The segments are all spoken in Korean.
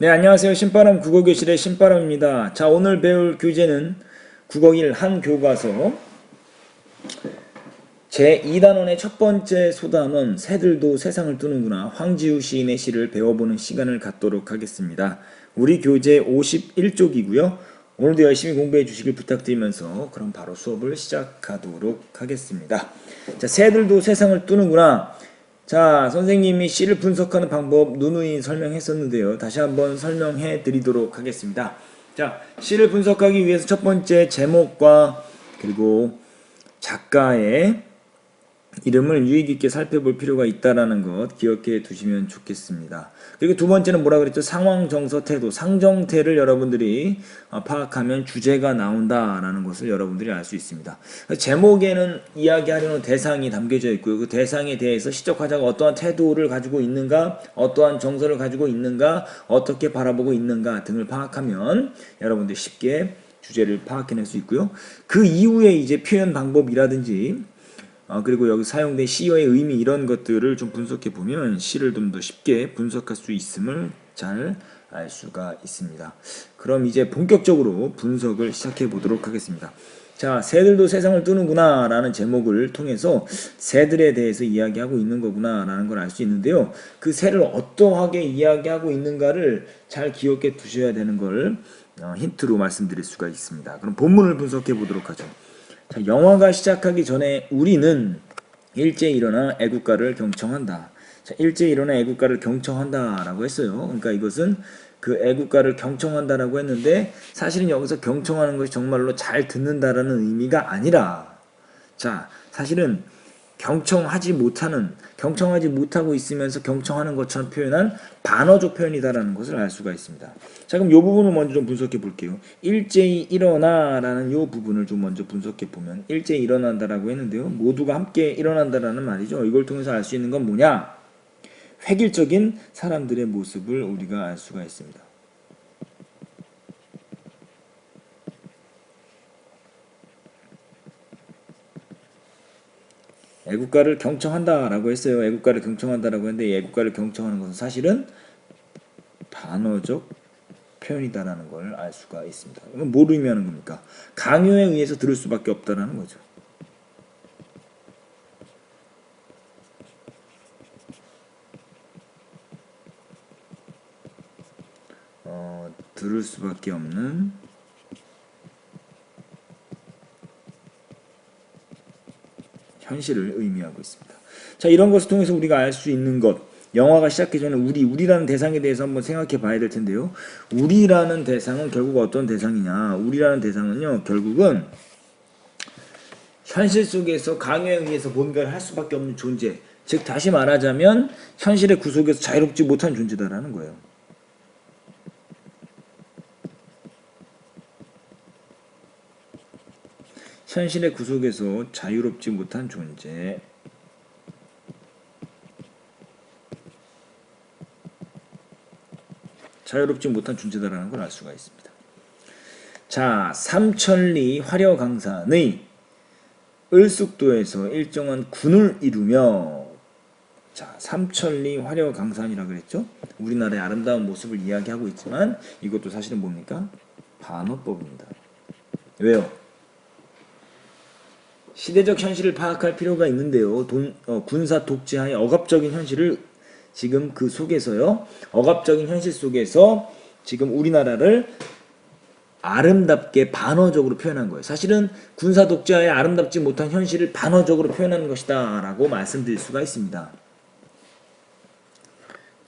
네, 안녕하세요. 신바람 국어교실의 신바람입니다. 자, 오늘 배울 교재는 국어 1 한교과서 제2단원의 첫 번째 소단원 새들도 세상을 뜨는구나 황지우 시인의 시를 배워보는 시간을 갖도록 하겠습니다. 우리 교재 51쪽이고요. 오늘도 열심히 공부해 주시길 부탁드리면서 그럼 바로 수업을 시작하도록 하겠습니다. 자, 새들도 세상을 뜨는구나. 자, 선생님이 시를 분석하는 방법 누누이 설명했었는데요. 다시 한번 설명해 드리도록 하겠습니다. 자, 시를 분석하기 위해서 첫 번째 제목과 그리고 작가의 이름을 유의 깊게 살펴볼 필요가 있다라는 것 기억해 두시면 좋겠습니다. 그리고 두 번째는 뭐라 그랬죠? 상황, 정서, 태도, 상정태를 여러분들이 파악하면 주제가 나온다라는 것을 여러분들이 알 수 있습니다. 제목에는 이야기하려는 대상이 담겨져 있고요. 그 대상에 대해서 시적화자가 어떠한 태도를 가지고 있는가, 어떠한 정서를 가지고 있는가, 어떻게 바라보고 있는가 등을 파악하면 여러분들이 쉽게 주제를 파악해낼 수 있고요. 그 이후에 이제 표현 방법이라든지 그리고 여기 사용된 시어의 의미 이런 것들을 좀 분석해 보면 시를 좀 더 쉽게 분석할 수 있음을 잘 알 수가 있습니다. 그럼 이제 본격적으로 분석을 시작해 보도록 하겠습니다. 자, 새들도 세상을 뜨는구나 라는 제목을 통해서 새들에 대해서 이야기하고 있는 거구나 라는 걸 알 수 있는데요. 그 새를 어떠하게 이야기하고 있는가를 잘 기억해 두셔야 되는 걸 힌트로 말씀드릴 수가 있습니다. 그럼 본문을 분석해 보도록 하죠. 자, 영화가 시작하기 전에 우리는 일제 일어나 애국가를 경청한다. 자, 일제 일어나 애국가를 경청한다 라고 했어요. 그러니까 이것은 그 애국가를 경청한다라고 했는데 사실은 여기서 경청하는 것이 정말로 잘 듣는다라는 의미가 아니라 자, 사실은 경청하지 못하고 있으면서 경청하는 것처럼 표현한 반어적 표현이다라는 것을 알 수가 있습니다. 자, 그럼 이 부분을 먼저 좀 분석해 볼게요. 일제히 일어나라는 이 부분을 좀 먼저 분석해 보면 일제히 일어난다라고 했는데요. 모두가 함께 일어난다라는 말이죠. 이걸 통해서 알 수 있는 건 뭐냐? 획일적인 사람들의 모습을 우리가 알 수가 있습니다. 애국가를 경청한다라고 했어요. 애국가를 경청한다라고 했는데 이 애국가를 경청하는 것은 사실은 반어적 표현이다라는 걸 알 수가 있습니다. 이건 뭘 의미하는 겁니까? 강요에 의해서 들을 수밖에 없다라는 거죠. 들을 수밖에 없는 현실을 의미하고 있습니다. 자, 이런 것을 통해서 우리가 알 수 있는 것, 영화가 시작하기 전에 우리라는 대상에 대해서 한번 생각해 봐야 될 텐데요. 우리라는 대상은 결국 어떤 대상이냐? 우리라는 대상은요, 결국은 현실 속에서 강요에 의해서 뭔가를 할 수밖에 없는 존재. 즉, 다시 말하자면 현실의 구속에서 자유롭지 못한 존재다라는 거예요. 현실의 구속에서 자유롭지 못한 존재. 자유롭지 못한 존재다라는 걸 알 수가 있습니다. 자, 삼천리 화려강산의 을숙도에서 일정한 군을 이루며 자, 삼천리 화려강산이라고 그랬죠? 우리나라의 아름다운 모습을 이야기하고 있지만 이것도 사실은 뭡니까? 반어법입니다. 왜요? 시대적 현실을 파악할 필요가 있는데요. 군사 독재하의 억압적인 현실을 지금 그 속에서요. 억압적인 현실 속에서 지금 우리나라를 아름답게 반어적으로 표현한 거예요. 사실은 군사 독재하에 아름답지 못한 현실을 반어적으로 표현하는 것이다 라고 말씀드릴 수가 있습니다.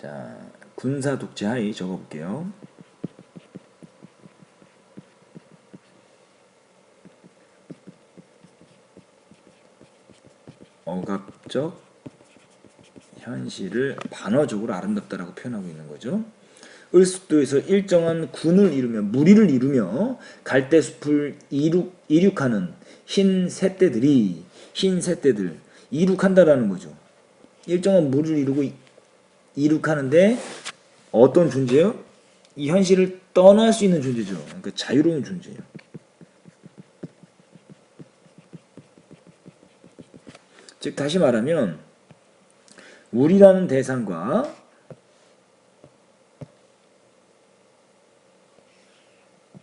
자, 군사 독재하에 적어볼게요. 억압적 현실을 반어적으로 아름답다라고 표현하고 있는 거죠. 을숙도에서 일정한 군을 이루며 무리를 이루며 갈대숲을 이륙하는 흰 새떼들 이륙한다라는 거죠. 일정한 무리를 이루고 이륙하는데 어떤 존재요? 이 현실을 떠날 수 있는 존재죠. 그러니까 자유로운 존재예요. 즉 다시 말하면 우리라는 대상과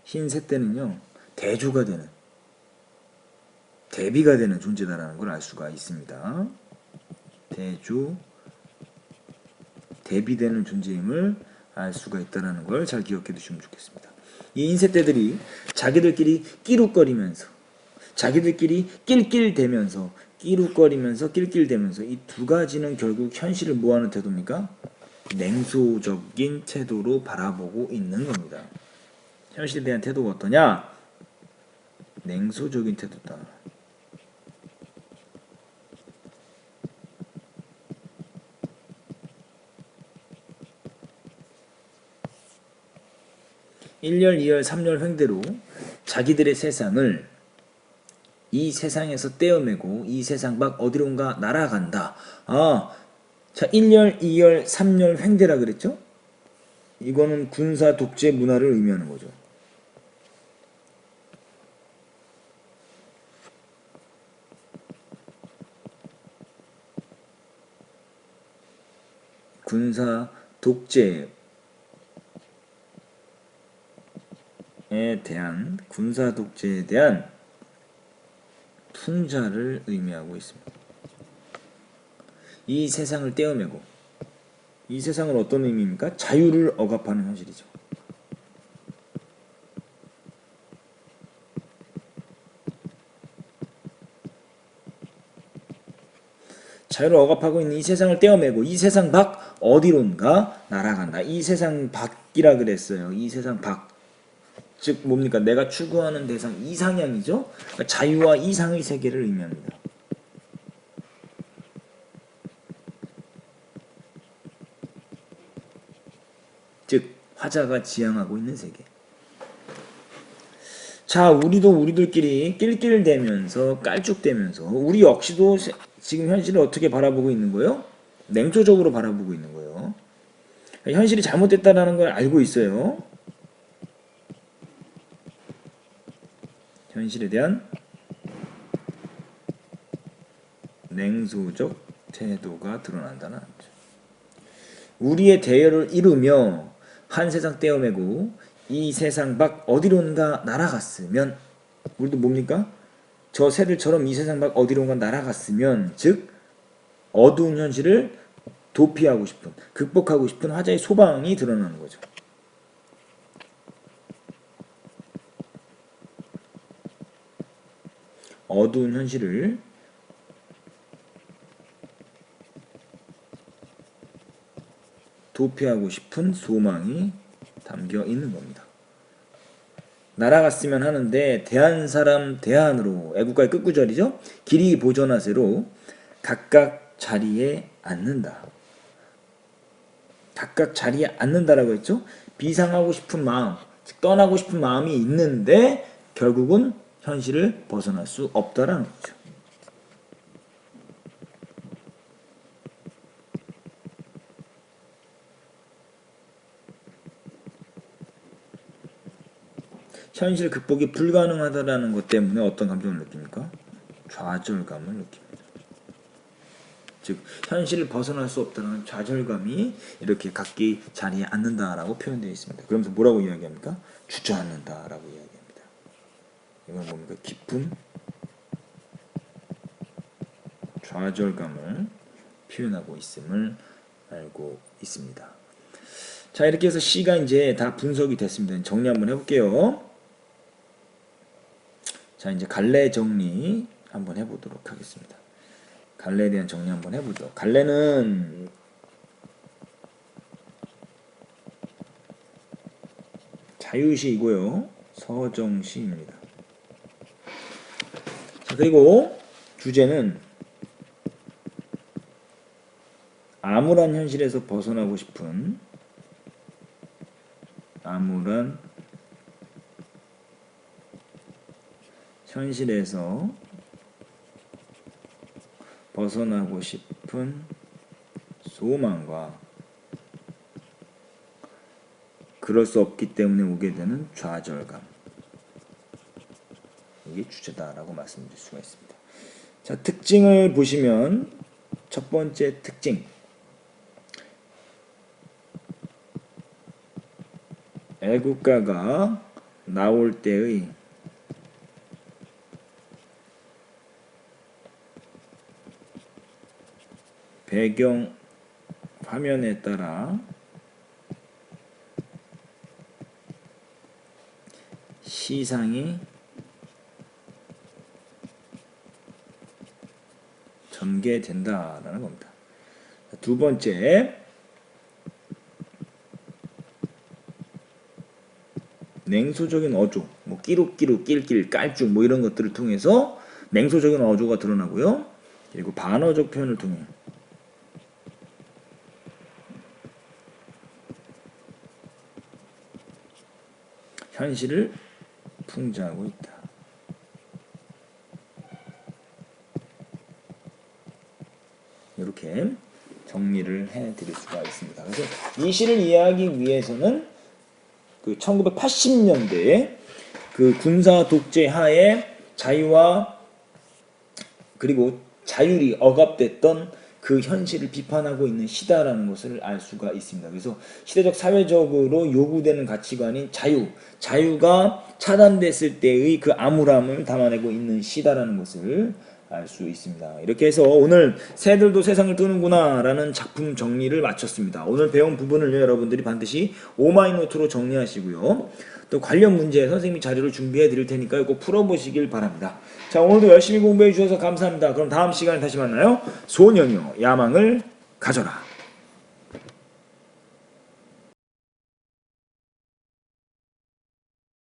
흰 새떼는요, 대조가 되는, 대비가 되는 존재다라는 걸 알 수가 있습니다. 대조, 대비되는 존재임을 알 수가 있다는 걸 잘 기억해 두시면 좋겠습니다. 이 인쇄대들이 자기들끼리 끼룩거리면서, 자기들끼리 낄낄대면서, 끼룩거리면서 낄낄대면서, 이 두 가지는 결국 현실을 뭐하는 태도입니까? 냉소적인 태도로 바라보고 있는 겁니다. 현실에 대한 태도가 어떠냐? 냉소적인 태도다. 일열, 이열, 삼열 횡대로 자기들의 세상을 이 세상에서 떼어매고 이 세상 밖 어디론가 날아간다. 자, 1열, 2열, 3열 횡대라 그랬죠? 이거는 군사 독재 문화를 의미하는 거죠. 군사 독재에 대한 군사 독재에 대한 풍자를 의미하고 있습니다. 이 세상을 떼어매고 이 세상은 어떤 의미입니까? 자유를 억압하는 현실이죠. 자유를 억압하고 있는 이 세상을 떼어매고 이 세상 밖 어디론가 날아간다. 이 세상 밖이라 그랬어요. 이 세상 밖. 즉 뭡니까? 내가 추구하는 대상 이상향이죠. 그러니까 자유와 이상의 세계를 의미합니다. 즉 화자가 지향하고 있는 세계. 자, 우리도 우리들끼리 낄낄대면서 깔쭉대면서 우리 역시도 지금 현실을 어떻게 바라보고 있는 거예요? 냉소적으로 바라보고 있는 거예요. 현실이 잘못됐다는 걸 알고 있어요. 현실에 대한 냉소적 태도가 드러난다는 거죠. 우리의 대열을 이루며 한 세상 떼어매고 이 세상 밖 어디론가 날아갔으면, 우리도 뭡니까? 저 새들처럼 이 세상 밖 어디론가 날아갔으면, 즉 어두운 현실을 도피하고 싶은, 극복하고 싶은 화자의 소망이 드러나는 거죠. 어두운 현실을 도피하고 싶은 소망이 담겨 있는 겁니다. 날아갔으면 하는데 대한 사람 대한으로, 애국가의 끝구절이죠. 길이 보전하세로 각각 자리에 앉는다. 각각 자리에 앉는다라고 했죠. 비상하고 싶은 마음, 즉 떠나고 싶은 마음이 있는데 결국은 현실을 벗어날 수 없다라는 거죠. 현실 극복이 불가능하다라는 것 때문에 어떤 감정을 느낍니까? 좌절감을 느낍니다. 즉 현실을 벗어날 수 없다는 좌절감이 이렇게 각기 자리에 앉는다라고 표현되어 있습니다. 그러면서 뭐라고 이야기합니까? 주저앉는다라고 이야기합니다. 이건 뭡니까? 깊은 좌절감을 표현하고 있음을 알고 있습니다. 자, 이렇게 해서 시가 이제 다 분석이 됐습니다. 정리 한번 해볼게요. 자, 이제 갈래 정리 한번 해보도록 하겠습니다. 갈래에 대한 정리 한번 해보죠. 갈래는 자유시이고요. 서정시입니다. 자, 그리고 주제는 암울한 현실에서 벗어나고 싶은, 암울한 현실에서 벗어나고 싶은 소망과 그럴 수 없기 때문에 오게 되는 좌절감, 이게 주제다라고 말씀드릴 수가 있습니다. 자, 특징을 보시면 첫 번째 특징, 애국가가 나올 때의 배경 화면에 따라 시상이 전개된다라는 겁니다. 두 번째, 냉소적인 어조, 뭐 끼룩끼룩, 낄낄, 깔쭉 뭐 이런 것들을 통해서 냉소적인 어조가 드러나고요. 그리고 반어적 표현을 통해 현실을 풍자하고 있다. 이렇게 정리를 해드릴 수가 있습니다. 그래서 이 시를 이해하기 위해서는 그 1980년대에 그 군사 독재 하에 자유와 그리고 자율이 억압됐던 그 현실을 비판하고 있는 시다라는 것을 알 수가 있습니다. 그래서 시대적 사회적으로 요구되는 가치관인 자유가 차단됐을 때의 그 암울함을 담아내고 있는 시다라는 것을 알 수 있습니다. 이렇게 해서 오늘 새들도 세상을 뜨는구나 라는 작품 정리를 마쳤습니다. 오늘 배운 부분을 여러분들이 반드시 오마이노트로 정리하시고요. 또 관련 문제 선생님이 자료를 준비해 드릴 테니까 꼭 풀어보시길 바랍니다. 자, 오늘도 열심히 공부해 주셔서 감사합니다. 그럼 다음 시간에 다시 만나요. 소년요 야망을 가져라.